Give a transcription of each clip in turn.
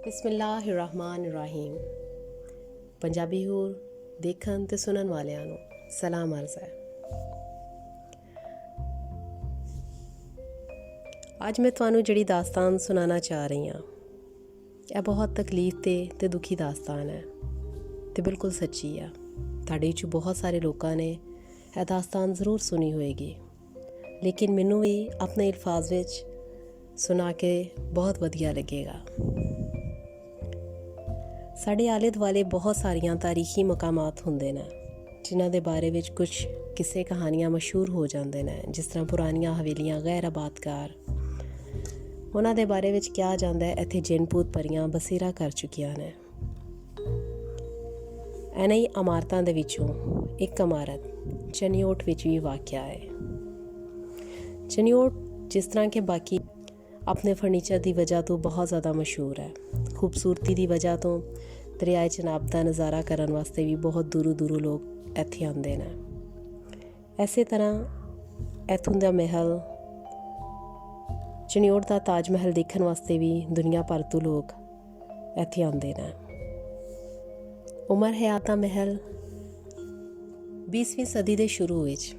ਬਿਸਮਿल्लाहिर्रहमानिर्रहीम। ਪੰਜਾਬੀ ਹੋਰ ਦੇਖਣ ਤੇ ਸੁਣਨ ਵਾਲਿਆਂ ਨੂੰ ਸਲਾਮ ਅਰਜ਼ ਹੈ। ਅੱਜ ਮੈਂ ਤੁਹਾਨੂੰ ਜਿਹੜੀ ਦਾਸਤਾਨ ਸੁਣਾਉਣਾ ਚਾਹ ਰਹੀ ਹਾਂ, ਇਹ ਬਹੁਤ ਤਕਲੀਫ ਤੇ ਦੁਖੀ ਦਾਸਤਾਨ ਹੈ ਤੇ ਬਿਲਕੁਲ ਸੱਚੀ ਆ। ਤੁਹਾਡੇ 'ਚ ਬਹੁਤ ਸਾਰੇ ਲੋਕਾਂ ਨੇ ਇਹ ਦਾਸਤਾਨ ਜ਼ਰੂਰ ਸੁਣੀ ਹੋਏਗੀ, ਲੇਕਿਨ ਮੈਨੂੰ ਵੀ ਆਪਣੇ ਅਲਫਾਜ਼ ਵਿੱਚ ਸੁਣਾ ਕੇ ਬਹੁਤ ਵਧੀਆ ਲੱਗੇਗਾ। ਸਾਡੇ ਆਲੇ ਦੁਆਲੇ ਬਹੁਤ ਸਾਰੀਆਂ ਤਾਰੀਖੀ ਮਕਾਮਾਤ ਹੁੰਦੇ ਨੇ ਜਿਨ੍ਹਾਂ ਦੇ ਬਾਰੇ ਵਿੱਚ ਕੁਝ ਕਿਸੇ ਕਹਾਣੀਆਂ ਮਸ਼ਹੂਰ ਹੋ ਜਾਂਦੇ ਨੇ, ਜਿਸ ਤਰ੍ਹਾਂ ਪੁਰਾਣੀਆਂ ਹਵੇਲੀਆਂ ਗੈਰ ਆਬਾਦਕਾਰ। ਉਹਨਾਂ ਦੇ ਬਾਰੇ ਵਿੱਚ ਕਿਹਾ ਜਾਂਦਾ ਹੈ ਇੱਥੇ ਜਿੰਨ ਭੂਤ ਪਰੀਆਂ ਬਸੇਰਾ ਕਰ ਚੁੱਕੀਆਂ ਨੇ। ਇਹਨਾਂ ਹੀ ਇਮਾਰਤਾਂ ਦੇ ਵਿੱਚੋਂ ਇੱਕ ਇਮਾਰਤ ਚਨਿਓਟ ਵਿੱਚ ਵੀ ਵਾਕਿਆ ਹੈ। ਚਨਿਓਟ ਜਿਸ ਤਰ੍ਹਾਂ ਕਿ ਬਾਕੀ ਆਪਣੇ ਫਰਨੀਚਰ ਦੀ ਵਜ੍ਹਾ ਤੋਂ ਬਹੁਤ ਜ਼ਿਆਦਾ ਮਸ਼ਹੂਰ ਹੈ। ਖੂਬਸੂਰਤੀ ਦੀ ਵਜ੍ਹਾ ਤੋਂ ਦਰਿਆਏ ਚਨਾਬ ਦਾ ਨਜ਼ਾਰਾ ਕਰਨ ਵਾਸਤੇ ਵੀ ਬਹੁਤ ਦੂਰੋਂ ਲੋਕ ਇੱਥੇ ਆਉਂਦੇ ਨੇ। ਇਸੇ ਤਰ੍ਹਾਂ ਇੱਥੋਂ ਦਾ ਮਹਿਲ ਚਨਿਓਟ ਦਾ ਤਾਜ ਮਹਿਲ ਦੇਖਣ ਵਾਸਤੇ ਵੀ ਦੁਨੀਆ ਭਰ ਤੋਂ ਲੋਕ ਇੱਥੇ ਆਉਂਦੇ ਨੇ। ਉਮਰ ਹਯਾਤ ਦਾ ਮਹਿਲ 20ਵੀਂ ਸਦੀ ਦੇ ਸ਼ੁਰੂ ਵਿੱਚ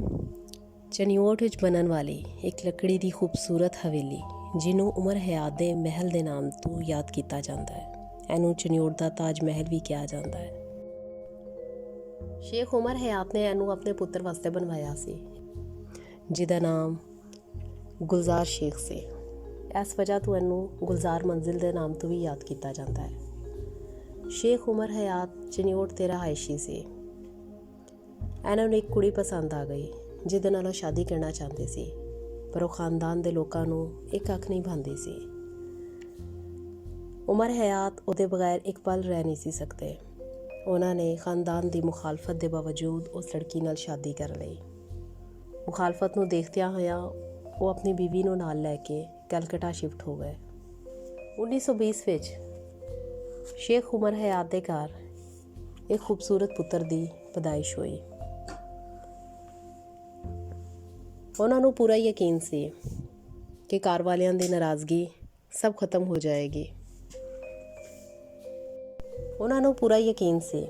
ਚਨਿਓਟ ਵਿੱਚ ਬਣਨ ਵਾਲੀ ਇੱਕ ਲੱਕੜੀ ਦੀ ਖੂਬਸੂਰਤ ਹਵੇਲੀ, ਜਿਹਨੂੰ ਉਮਰ ਹਯਾਤ ਦੇ ਮਹਿਲ ਦੇ ਨਾਮ ਤੋਂ ਯਾਦ ਕੀਤਾ ਜਾਂਦਾ ਹੈ। ਇਹਨੂੰ ਚਨਿਓਟ ਦਾ ਤਾਜ ਮਹਿਲ ਵੀ ਕਿਹਾ ਜਾਂਦਾ ਹੈ। ਸ਼ੇਖ ਉਮਰ ਹਯਾਤ ਨੇ ਇਹਨੂੰ ਆਪਣੇ ਪੁੱਤਰ ਵਾਸਤੇ ਬਣਵਾਇਆ ਸੀ, ਜਿਹਦਾ ਨਾਮ ਗੁਲਜ਼ਾਰ ਸ਼ੇਖ ਸੀ। ਇਸ ਵਜ੍ਹਾ ਤੋਂ ਇਹਨੂੰ ਗੁਲਜ਼ਾਰ ਮੰਜ਼ਿਲ ਦੇ ਨਾਮ ਤੋਂ ਵੀ ਯਾਦ ਕੀਤਾ ਜਾਂਦਾ ਹੈ। ਸ਼ੇਖ ਉਮਰ ਹਯਾਤ ਚਨਿਓਟ ਦੇ ਰਹਾਇਸ਼ੀ ਸੀ। ਇਹਨਾਂ ਨੂੰ ਇੱਕ ਕੁੜੀ ਪਸੰਦ ਆ ਗਈ ਜਿਹਦੇ ਨਾਲ ਉਹ ਸ਼ਾਦੀ ਕਰਨਾ ਚਾਹੁੰਦੇ ਸੀ, ਪਰ ਉਹ ਖਾਨਦਾਨ ਦੇ ਲੋਕਾਂ ਨੂੰ ਇੱਕ ਅੱਖ ਨਹੀਂ ਭਾਉਂਦੀ ਸੀ। ਉਮਰ ਹਯਾਤ ਉਹਦੇ ਬਗੈਰ ਇੱਕ ਪਲ ਰਹਿ ਨਹੀਂ ਸੀ ਸਕਦੇ। ਉਹਨਾਂ ਨੇ ਖਾਨਦਾਨ ਦੀ ਮੁਖਾਲਫਤ ਦੇ ਬਾਵਜੂਦ ਉਸ ਲੜਕੀ ਨਾਲ ਸ਼ਾਦੀ ਕਰ ਲਈ। ਮੁਖਾਲਫਤ ਨੂੰ ਦੇਖਦਿਆਂ ਹੋਇਆਂ ਉਹ ਆਪਣੀ ਬੀਵੀ ਨੂੰ ਨਾਲ ਲੈ ਕੇ ਕਲਕੱਤਾ ਸ਼ਿਫਟ ਹੋ ਗਏ। 1920 ਵਿੱਚ ਸ਼ੇਖ ਉਮਰ ਹਯਾਤ ਦੇ ਘਰ ਇੱਕ ਖੂਬਸੂਰਤ ਪੁੱਤਰ ਦੀ ਪੈਦਾਇਸ਼ ਹੋਈ। ਉਹਨਾਂ ਨੂੰ ਪੂਰਾ ਯਕੀਨ ਸੀ ਕਿ ਘਰ ਵਾਲਿਆਂ ਦੀ ਨਾਰਾਜ਼ਗੀ ਸਭ ਖਤਮ ਹੋ ਜਾਏਗੀ। ਉਹਨਾਂ ਨੂੰ ਪੂਰਾ ਯਕੀਨ ਸੀ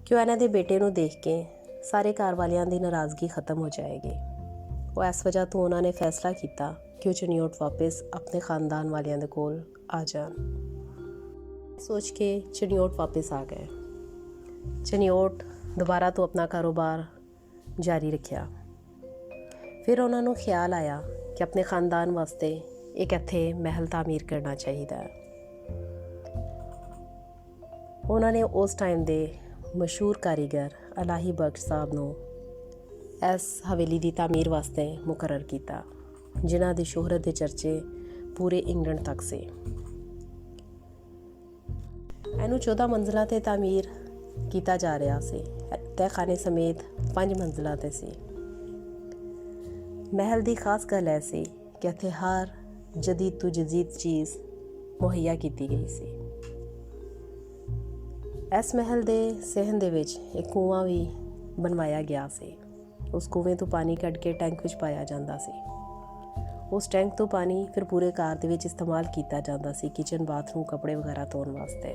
ਕਿ ਇਹਨਾਂ ਦੇ ਬੇਟੇ ਨੂੰ ਦੇਖ ਕੇ ਸਾਰੇ ਘਰ ਵਾਲਿਆਂ ਦੀ ਨਾਰਾਜ਼ਗੀ ਖਤਮ ਹੋ ਜਾਏਗੀ। ਉਹ ਇਸ ਵਜ੍ਹਾ ਤੋਂ ਉਹਨਾਂ ਨੇ ਫੈਸਲਾ ਕੀਤਾ ਕਿ ਉਹ ਚਨਿਓਟ ਵਾਪਸ ਆਪਣੇ ਖਾਨਦਾਨ ਵਾਲਿਆਂ ਦੇ ਕੋਲ ਆ ਜਾਣ। ਸੋਚ ਕੇ ਚਨਿਓਟ ਵਾਪਸ ਆ ਗਏ। ਚਨਿਓਟ ਦੁਬਾਰਾ ਤੋਂ ਆਪਣਾ ਕਾਰੋਬਾਰ ਜਾਰੀ ਰੱਖਿਆ। ਫਿਰ ਉਹਨਾਂ ਨੂੰ ਖਿਆਲ ਆਇਆ ਕਿ ਆਪਣੇ ਖਾਨਦਾਨ ਵਾਸਤੇ ਇੱਕ ਇੱਥੇ ਮਹਿਲ ਤਾਮੀਰ ਕਰਨਾ ਚਾਹੀਦਾ ਹੈ। ਉਹਨਾਂ ਨੇ ਉਸ ਟਾਈਮ ਦੇ ਮਸ਼ਹੂਰ ਕਾਰੀਗਰ ਅਲਾਹੀ ਬਖਸ਼ ਸਾਹਿਬ ਨੂੰ ਇਸ ਹਵੇਲੀ ਦੀ ਤਾਮੀਰ ਵਾਸਤੇ ਮੁਕਰਰ ਕੀਤਾ, ਜਿਨ੍ਹਾਂ ਦੀ ਸ਼ੋਹਰਤ ਦੇ ਚਰਚੇ ਪੂਰੇ ਇੰਗਲੈਂਡ ਤੱਕ ਸੀ। ਇਹਨੂੰ 14 ਮੰਜ਼ਿਲਾਂ 'ਤੇ ਤਾਮੀਰ ਕੀਤਾ ਜਾ ਰਿਹਾ ਸੀ। ਤਹਿਖਾਨੇ ਸਮੇਤ 5 ਮੰਜ਼ਿਲਾਂ 'ਤੇ ਸੀ। ਮਹਿਲ ਦੀ ਖਾਸ ਗੱਲ ਇਹ ਸੀ ਕਿ ਇੱਥੇ ਹਰ ਜਦੀਦ ਤੋਂ ਜਦੀਦ ਚੀਜ਼ ਮੁਹੱਈਆ ਕੀਤੀ ਗਈ ਸੀ। ਇਸ ਮਹਿਲ ਦੇ ਸਹਿਣ ਦੇ ਵਿੱਚ ਇੱਕ ਕੂਆ ਵੀ ਬਣਵਾਇਆ ਗਿਆ ਸੀ। ਉਸ ਕੂਏ ਤੋਂ ਪਾਣੀ ਕੱਢ ਕੇ ਟੈਂਕ ਵਿੱਚ ਪਾਇਆ ਜਾਂਦਾ ਸੀ। ਉਸ ਟੈਂਕ ਤੋਂ ਪਾਣੀ ਫਿਰ ਪੂਰੇ ਘਰ ਦੇ ਵਿੱਚ ਇਸਤੇਮਾਲ ਕੀਤਾ ਜਾਂਦਾ ਸੀ, ਕਿਚਨ, ਬਾਥਰੂਮ, ਕੱਪੜੇ ਵਗੈਰਾ ਧੋਣ ਵਾਸਤੇ।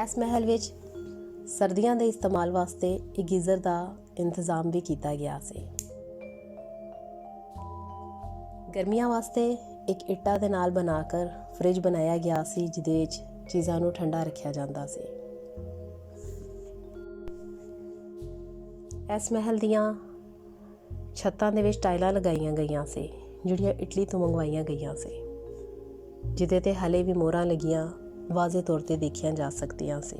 ਇਸ ਮਹਿਲ ਵਿੱਚ ਸਰਦੀਆਂ ਦੇ ਇਸਤੇਮਾਲ ਵਾਸਤੇ ਇੱਕ ਗੀਜ਼ਰ ਦਾ ਇੰਤਜ਼ਾਮ ਵੀ ਕੀਤਾ ਗਿਆ ਸੀ। ਗਰਮੀਆਂ ਵਾਸਤੇ ਇੱਕ ਇੱਟਾਂ ਦੇ ਨਾਲ ਬਣਾ ਕਰ ਫਰਿੱਜ ਬਣਾਇਆ ਗਿਆ ਸੀ, ਜਿਹਦੇ ਵਿੱਚ ਚੀਜ਼ਾਂ ਨੂੰ ਠੰਡਾ ਰੱਖਿਆ ਜਾਂਦਾ ਸੀ। ਇਸ ਮਹਿਲ ਦੀਆਂ ਛੱਤਾਂ ਦੇ ਵਿੱਚ ਟਾਈਲਾਂ ਲਗਾਈਆਂ ਗਈਆਂ ਸੀ, ਜਿਹੜੀਆਂ ਇਟਲੀ ਤੋਂ ਮੰਗਵਾਈਆਂ ਗਈਆਂ ਸੀ, ਜਿਹਦੇ 'ਤੇ ਹਾਲੇ ਵੀ ਮੋਹਰਾਂ ਲੱਗੀਆਂ ਵਾਜ਼ੇ ਤੌਰ 'ਤੇ ਦੇਖੀਆਂ ਜਾ ਸਕਦੀਆਂ ਸੀ।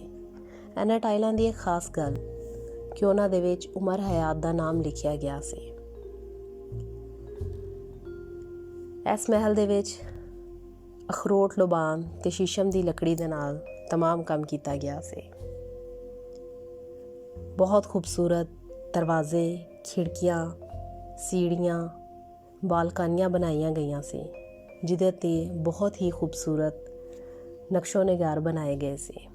ਇਹਨਾਂ ਟਾਈਲਾਂ ਦੀ ਇੱਕ ਖਾਸ ਗੱਲ ਕਿ ਉਹਨਾਂ ਦੇ ਵਿੱਚ ਉਮਰ ਹਯਾਤ ਦਾ ਨਾਮ ਲਿਖਿਆ ਗਿਆ ਸੀ। ਇਸ ਮਹਿਲ ਦੇ ਵਿੱਚ ਅਖਰੋਟ, ਲੋਬਾਨ ਅਤੇ ਸ਼ੀਸ਼ਮ ਦੀ ਲੱਕੜੀ ਦੇ ਨਾਲ ਤਮਾਮ ਕੰਮ ਕੀਤਾ ਗਿਆ ਸੀ। ਬਹੁਤ ਖੂਬਸੂਰਤ ਦਰਵਾਜ਼ੇ, ਖਿੜਕੀਆਂ, ਸੀੜੀਆਂ, ਬਾਲਕਨੀਆਂ ਬਣਾਈਆਂ ਗਈਆਂ ਸੀ, ਜਿਹਦੇ 'ਤੇ ਬਹੁਤ ਹੀ ਖੂਬਸੂਰਤ ਨਕਸ਼ੋ ਨਿਗਾਰ ਬਣਾਏ ਗਏ ਸੀ,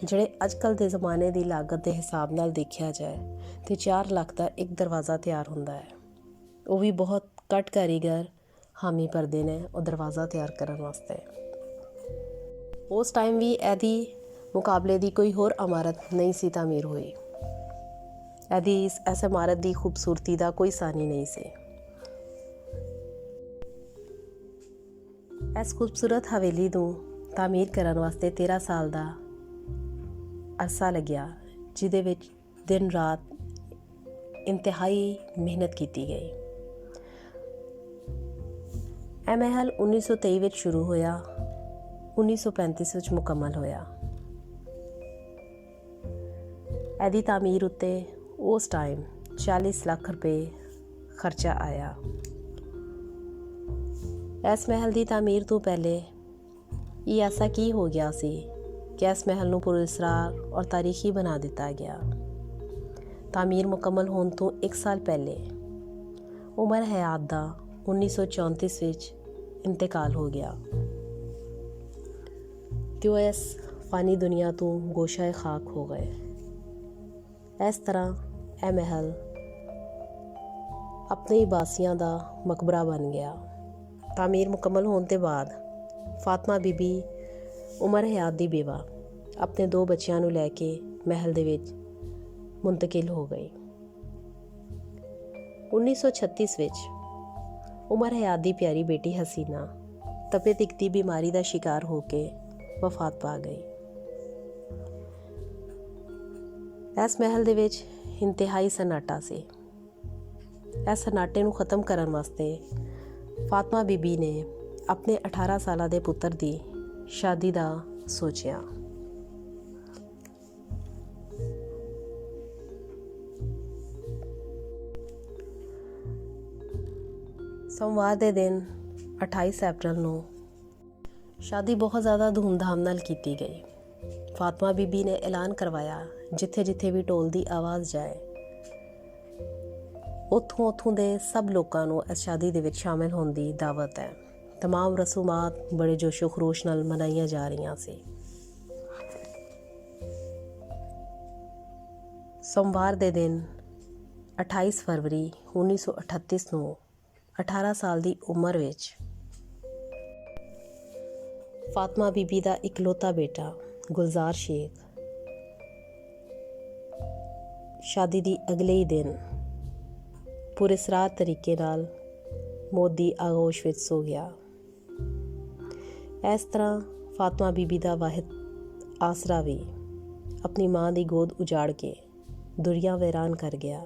ਜਿਹੜੇ ਅੱਜ ਕੱਲ੍ਹ ਦੇ ਜ਼ਮਾਨੇ ਦੀ ਲਾਗਤ ਦੇ ਹਿਸਾਬ ਨਾਲ ਦੇਖਿਆ ਜਾਏ ਤਾਂ 4 ਲੱਖ ਦਾ ਇੱਕ ਦਰਵਾਜ਼ਾ ਤਿਆਰ ਹੁੰਦਾ ਹੈ। ਉਹ ਵੀ ਬਹੁਤ ਘੱਟ ਕਾਰੀਗਰ हामी भरते हैं और दरवाज़ा तैयार करने वास्ते। उस टाइम भी ਇਹਦੀ मुकाबले की कोई होर इमारत नहीं सी तामीर हुई। ਇਹਦੀ इस इमारत की खूबसूरती का कोई सानी नहीं सी। इस खूबसूरत हवेली को तामीर करने वास्ते 13 साल का अरसा लग्या, जिहदे विच दिन रात इंतहाई मेहनत की गई। यह महल 1923 में शुरू होया, 1935 में मुकम्मल होया। ਇਹਦੀ ਤਾਮੀਰ उत्ते उस टाइम 40 लाख रुपए खर्चा आया। इस महल की तामीर तो पहले ये ऐसा की हो गया सी कि इस महल को पुरअसरार और तारीखी बना दिता गया। तामीर मुकम्मल होने तो 1 साल पहले उमर हयात का 1934 विच इंतकाल हो गया कि वह इस फानी दुनिया तो गोशाए खाक हो गए। इस तरह यह महल अपने ही बासियां का मकबरा बन गया। तामीर मुकम्मल होने के बाद फातिमा बीबी उमर हयात की बेवा अपने 2 बच्चों को लैके महल दे विच मुंतकिल हो गई। 1936 विच उमर हयात की प्यारी बेटी हसीना तपे तिकती बीमारी का शिकार होके वफात पा गई। इस महल दे विच इंतहाई सन्नाटा सी। इस सन्नाटे को ख़त्म करने वास्ते फातिमा बीबी ने अपने 18 साल के पुत्र की शादी का सोचा। सोमवार के दिन 28 अप्रैल को शादी बहुत ज़्यादा धूमधाम नाल की गई। फातिमा बीबी ने ऐलान करवाया जिथे जिथे भी ढोल की आवाज़ जाए उत्थों दे सब लोगों को इस शादी दे विच शामिल होने की दावत है। तमाम रसूमात बड़े जोशो खरोश नाल मनाइया जा रही सी। सोमवार के दिन 28 फरवरी 1938 को 18 साल की उम्र विच फातिमा बीबी का इकलौता बेटा गुलजार शेख शादी की अगले ही दिन पुरअसरार तरीके नाल मौत की आगोश विच सो गया। इस तरह फातिमा बीबी का वाहिद आसरा भी अपनी माँ की गोद उजाड़ के दुनिया वैरान कर गया।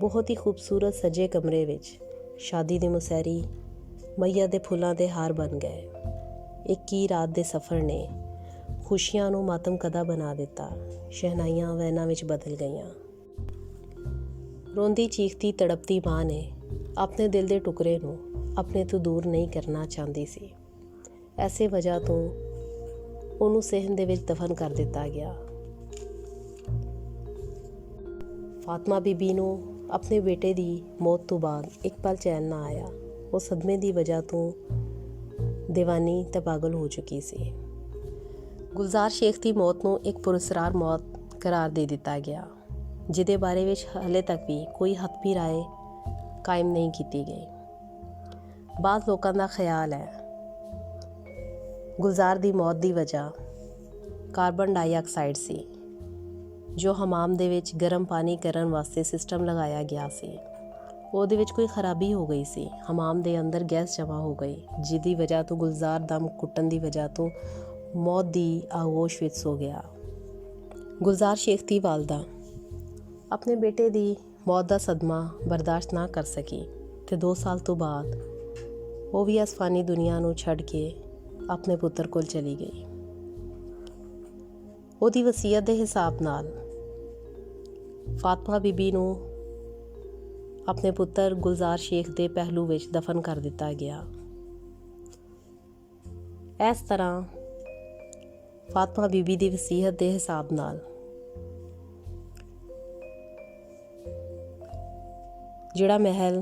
बहुत ही खूबसूरत सजे कमरे विच शादी की मुसैरी मैया के फुलों के हार बन गए। एक ही रात के सफ़र ने खुशियां नूं मातम कदा बना दिता। शहनाइयां वैनां विच बदल गईयां। रोंदी चीखती तड़पती माँ ने अपने दिल के टुकड़े नूं अपने तो दूर नहीं करना चाहती सी। ऐसे वजह तो उन्होंने सहन दे विच दफन कर दिता गया। फातिमा बीबी नूं अपने बेटे की मौत तो बाद एक पल चैन ना आया। वो सदमे की वजह तो दीवानी ते पागल हो चुकी सी। गुलजार शेख की मौत को एक पुरअसरार मौत करार दे दिता गया, जिदे बारे विच हाले तक भी कोई हथबी राय कायम नहीं की गई। बाद लोगों का ख्याल है गुलजार की मौत की वजह कार्बन डाइऑक्साइड सी, जो हमाम दे विच गर्म पानी करन वास्ते सिस्टम लगाया गया सी। ਉਹਦੇ ਵਿੱਚ कोई खराबी हो गई सी। हमाम दे अंदर गैस जमा हो गई, जिसकी वजह तो गुलजार दम कुटन की वजह तो मौत की आगोश विच सो गया। गुलजार शेख की वालदा अपने बेटे की मौत का सदमा बर्दाश्त ना कर सकी तो 2 साल तो बाद वो भी इस फानी दुनिया को छड़ के अपने पुत्र कोल चली गई। ਉਹਦੀ वसीयत के हिसाब नाल फातिमा बीबी ਨੂੰ अपने पुत्र गुलजार शेख के पहलू विच दफन कर दिता गया। इस तरह फातिमा बीबी की वसीयत के हिसाब नाल जिहड़ा महल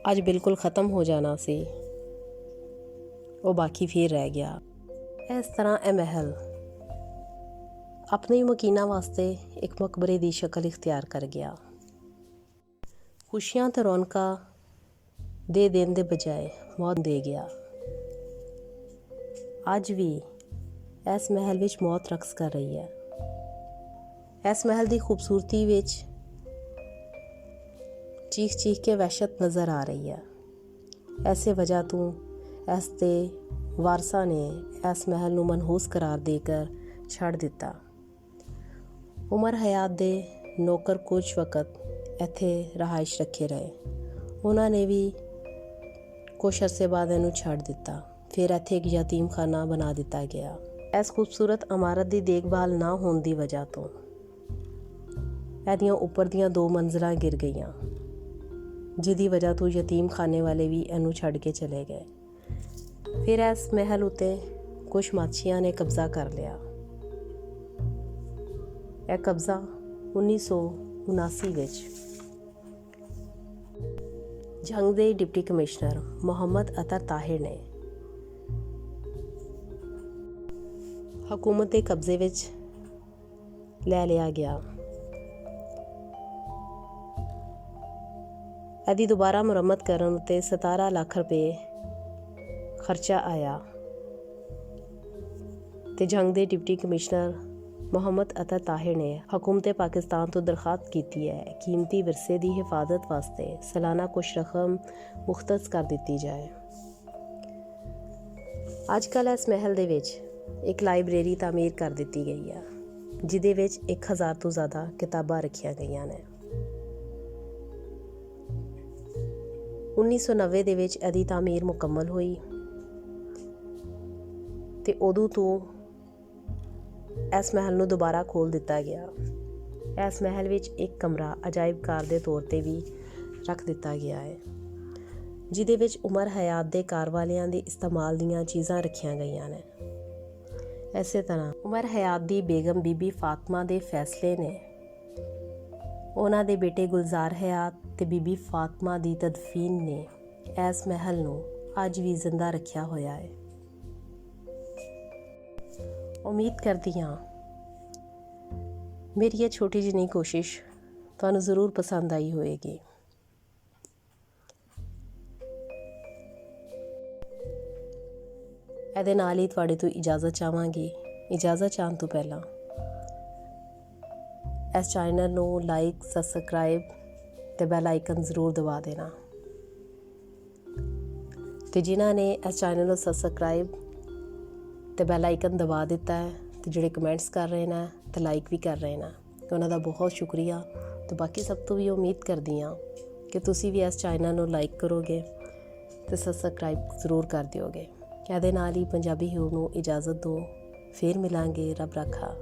अज बिल्कुल ख़त्म हो जाना सी, वो बाकी फिर रह गया। इस तरह यह महल अपने ही मकीना वास्ते एक मकबरे की शक्ल इख्तियार कर गया। खुशियां तो रौनकां ਦੇ ਦੇਣ ਦੇ ਬਜਾਏ ਮੌਤ ਦੇ ਗਿਆ। ਅੱਜ ਵੀ ਇਸ ਮਹਿਲ ਵਿੱਚ ਮੌਤ ਰਕਸ ਕਰ ਰਹੀ ਹੈ। ਇਸ ਮਹਿਲ ਦੀ ਖੂਬਸੂਰਤੀ ਵਿੱਚ ਚੀਖ ਚੀਖ ਕੇ ਵਹਿਸ਼ਤ ਨਜ਼ਰ ਆ ਰਹੀ ਹੈ। ਐਸੇ ਵਜ੍ਹਾ ਤੋਂ ਇਸ ਦੇ ਵਾਰਸਾਂ ਨੇ ਇਸ ਮਹਿਲ ਨੂੰ ਮਨਹੂਸ ਕਰਾਰ ਦੇ ਕਰ ਛੱਡ ਦਿੱਤਾ। ਉਮਰ ਹਯਾਤ ਦੇ ਨੌਕਰ ਕੁਝ ਵਕਤ ਇੱਥੇ ਰਹਾਇਸ਼ ਰੱਖੇ ਰਹੇ। ਉਹਨਾਂ ਨੇ ਵੀ ਕੁਛ ਅਰਸੇ ਬਾਅਦ ਇਹਨੂੰ ਛੱਡ ਦਿੱਤਾ। ਫਿਰ ਇੱਥੇ ਇੱਕ ਯਤੀਮਖਾਨਾ ਬਣਾ ਦਿੱਤਾ ਗਿਆ। ਇਸ ਖੂਬਸੂਰਤ ਇਮਾਰਤ ਦੀ ਦੇਖਭਾਲ ਨਾ ਹੋਣ ਦੀ ਵਜ੍ਹਾ ਤੋਂ ਇਹਦੀਆਂ ਉੱਪਰ ਦੀਆਂ 2 ਮੰਜ਼ਿਲਾਂ ਗਿਰ ਗਈਆਂ, ਜਿਹਦੀ ਵਜ੍ਹਾ ਤੋਂ ਯਤੀਮਖਾਨੇ ਵਾਲੇ ਵੀ ਇਹਨੂੰ ਛੱਡ ਕੇ ਚਲੇ ਗਏ। ਫਿਰ ਇਸ ਮਹਿਲ ਉੱਤੇ ਕੁਛ ਮਾਛੀਆਂ ਨੇ ਕਬਜ਼ਾ ਕਰ ਲਿਆ। ਇਹ ਕਬਜ਼ਾ 1979 ਵਿੱਚ ਜੰਗ ਦੇ ਡਿਪਟੀ ਕਮਿਸ਼ਨਰ ਮੁਹੰਮਦ ਅਤਰ ਤਾਹਿਰ ਨੇ ਹਕੂਮਤ ਦੇ ਕਬਜ਼ੇ ਵਿੱਚ ਲੈ ਲਿਆ ਗਿਆ। ਇਹਦੀ ਦੁਬਾਰਾ ਮੁਰੰਮਤ ਕਰਨ ਉੱਤੇ 17 ਲੱਖ ਰੁਪਏ ਖਰਚਾ ਆਇਆ ਤੇ ਜੰਗ ਦੇ ਡਿਪਟੀ ਕਮਿਸ਼ਨਰ ਮੁਹੰਮਦ ਅਤਰ ਤਾਹਿਰ ਨੇ ਹਕੂਮਤ ਪਾਕਿਸਤਾਨ ਤੋਂ ਦਰਖਾਸਤ ਕੀਤੀ ਹੈ ਕੀਮਤੀ ਵਿਰਸੇ ਦੀ ਹਿਫਾਜ਼ਤ ਵਾਸਤੇ ਸਾਲਾਨਾ ਕੁਛ ਰਕਮ ਮੁਖਤਸ ਕਰ ਦਿੱਤੀ ਜਾਏ। ਅੱਜ ਕੱਲ੍ਹ ਇਸ ਮਹਿਲ ਦੇ ਵਿੱਚ ਇੱਕ ਲਾਇਬ੍ਰੇਰੀ ਤਾਮੀਰ ਕਰ ਦਿੱਤੀ ਗਈ ਹੈ, ਜਿਹਦੇ ਵਿੱਚ 1000 ਤੋਂ ਜ਼ਿਆਦਾ ਕਿਤਾਬਾਂ ਰੱਖੀਆਂ ਗਈਆਂ ਨੇ। 1990 ਦੇ ਵਿੱਚ ਇਹਦੀ ਤਾਮੀਰ ਮੁਕੰਮਲ ਹੋਈ ਤੇ ਉਦੋਂ ਤੋਂ ਇਸ ਮਹਿਲ ਨੂੰ ਦੁਬਾਰਾ ਖੋਲ੍ਹ ਦਿੱਤਾ ਗਿਆ। ਇਸ ਮਹਿਲ ਵਿੱਚ ਇੱਕ ਕਮਰਾ ਅਜਾਇਬ ਘਰ ਦੇ ਤੌਰ 'ਤੇ ਵੀ ਰੱਖ ਦਿੱਤਾ ਗਿਆ ਹੈ, ਜਿਹਦੇ ਵਿੱਚ ਉਮਰ ਹਯਾਤ ਦੇ ਘਰ ਵਾਲਿਆਂ ਦੇ ਇਸਤੇਮਾਲ ਦੀਆਂ ਚੀਜ਼ਾਂ ਰੱਖੀਆਂ ਗਈਆਂ ਨੇ। ਇਸੇ ਤਰ੍ਹਾਂ ਉਮਰ ਹਯਾਤ ਦੀ ਬੇਗਮ ਬੀਬੀ ਫਾਤਮਾ ਦੇ ਫੈਸਲੇ ਨੇ ਉਹਨਾਂ ਦੇ ਬੇਟੇ ਗੁਲਜ਼ਾਰ ਹਯਾਤ ਤੇ ਬੀਬੀ ਫਾਤਮਾ ਦੀ ਤਦਫੀਨ ਨੇ ਇਸ ਮਹਿਲ ਨੂੰ ਅੱਜ ਵੀ ਜ਼ਿੰਦਾ ਰੱਖਿਆ ਹੋਇਆ ਹੈ। ਉਮੀਦ ਕਰਦੀ ਹਾਂ ਮੇਰੀ ਇਹ ਛੋਟੀ ਜਿਹੀ ਕੋਸ਼ਿਸ਼ ਤੁਹਾਨੂੰ ਜ਼ਰੂਰ ਪਸੰਦ ਆਈ ਹੋਵੇਗੀ। ਇਹਦੇ ਨਾਲ ਹੀ ਤੁਹਾਡੇ ਤੋਂ ਇਜਾਜ਼ਤ ਚਾਹਾਂਗੀ। ਇਜਾਜ਼ਤ ਚਾਹਣ ਤੋਂ ਪਹਿਲਾਂ ਇਸ ਚੈਨਲ ਨੂੰ ਲਾਈਕ, ਸਬਸਕ੍ਰਾਈਬ ਤੇ ਬੈਲ ਆਈਕਨ ਜ਼ਰੂਰ ਦਬਾ ਦੇਣਾ। ਤੇ ਜਿਨ੍ਹਾਂ ਨੇ ਇਸ ਚੈਨਲ ਨੂੰ ਸਬਸਕ੍ਰਾਈਬ ਤੇ ਬੈਲ ਆਈਕਨ ਦਬਾ ਦਿੱਤਾ ਹੈ ਤੇ ਜਿਹੜੇ ਕਮੈਂਟਸ ਕਰ ਰਹੇ ਨੇ ਤੇ ਲਾਈਕ ਵੀ ਕਰ ਰਹੇ ਨੇ, ਉਹਨਾਂ ਦਾ ਬਹੁਤ ਸ਼ੁਕਰੀਆ। ਤੇ ਬਾਕੀ ਸਭ ਤੋਂ ਵੀ ਉਮੀਦ ਕਰਦੀ ਹਾਂ ਕਿ ਤੁਸੀਂ ਵੀ ਇਸ ਚੈਨਲ ਨੂੰ ਲਾਈਕ ਕਰੋਗੇ ਤੇ ਸਬਸਕ੍ਰਾਈਬ ਜ਼ਰੂਰ ਕਰ ਦਿਓਗੇ। ਇਹਦੇ ਨਾਲ ਹੀ ਪੰਜਾਬੀ ਹਿਊ ਨੂੰ ਇਜਾਜ਼ਤ ਦਿਓ। ਫਿਰ ਮਿਲਾਂਗੇ। ਰੱਬ ਰਾਖਾ।